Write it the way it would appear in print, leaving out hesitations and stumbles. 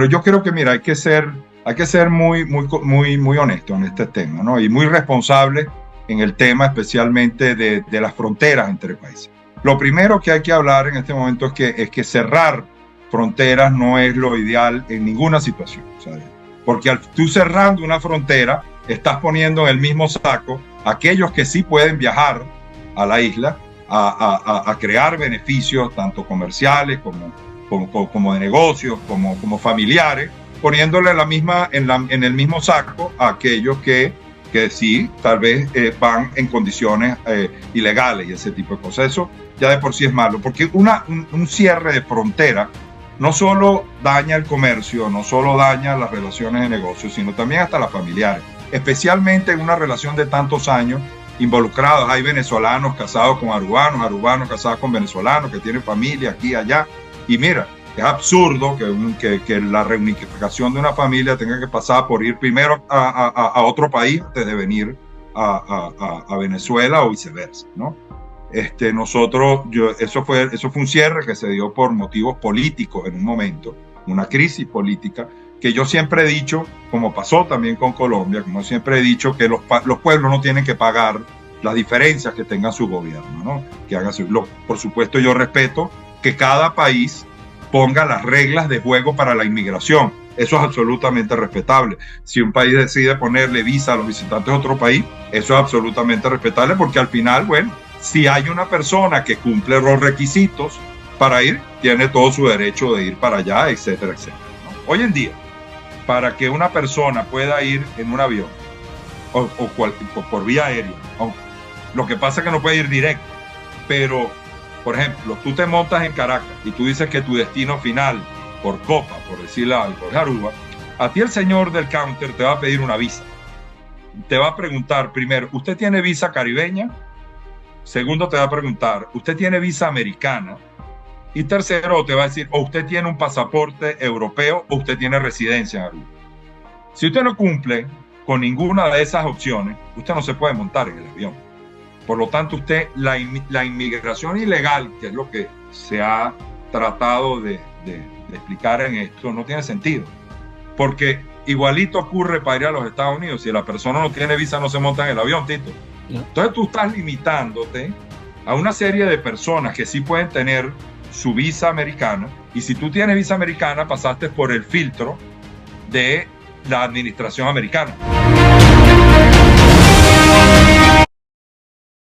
Pero yo creo que, mira, hay que ser muy honesto en este tema, ¿no? Y muy responsable en el tema especialmente de las fronteras entre países. Lo primero que hay que hablar en este momento es que cerrar fronteras no es lo ideal en ninguna situación, ¿sabes? Porque al tú cerrando una frontera, estás poniendo en el mismo saco a aquellos que sí pueden viajar a la isla a crear beneficios, tanto comerciales como de negocios, como familiares, poniéndole en el mismo saco a aquellos que sí, tal vez van en condiciones ilegales y ese tipo de cosas. Eso ya de por sí es malo, porque un cierre de frontera no solo daña el comercio, no solo daña las relaciones de negocios, sino también hasta las familiares, especialmente en una relación de tantos años involucrados. Hay venezolanos casados con arubanos, arubanos casados con venezolanos, que tienen familia aquí y allá. Y mira, es absurdo que la reunificación de una familia tenga que pasar por ir primero a otro país antes de venir a Venezuela o viceversa, ¿no? Eso fue un cierre que se dio por motivos políticos en un momento, una crisis política, que yo siempre he dicho, como pasó también con Colombia, como siempre he dicho, que los pueblos no tienen que pagar las diferencias que tenga su gobierno, ¿no? Por supuesto, yo respeto que cada país ponga las reglas de juego para la inmigración. Eso es absolutamente respetable. Si un país decide ponerle visa a los visitantes de otro país, eso es absolutamente respetable, porque al final, bueno, si hay una persona que cumple los requisitos para ir, tiene todo su derecho de ir para allá, etcétera, etcétera, ¿no? Hoy en día, para que una persona pueda ir en un avión o por vía aérea, lo que pasa es que no puede ir directo, pero, por ejemplo, tú te montas en Caracas y tú dices que tu destino final, por Copa, por decirle algo, es Aruba, a ti el señor del counter te va a pedir una visa. Te va a preguntar primero, ¿usted tiene visa caribeña? Segundo, te va a preguntar, ¿usted tiene visa americana? Y tercero, te va a decir, o usted tiene un pasaporte europeo o usted tiene residencia en Aruba. Si usted no cumple con ninguna de esas opciones, usted no se puede montar en el avión. Por lo tanto, la inmigración ilegal, que es lo que se ha tratado de explicar en esto, no tiene sentido. Porque igualito ocurre para ir a los Estados Unidos. Si la persona no tiene visa, no se monta en el avión, Tito. Entonces tú estás limitándote a una serie de personas que sí pueden tener su visa americana, y si tú tienes visa americana, pasaste por el filtro de la administración americana.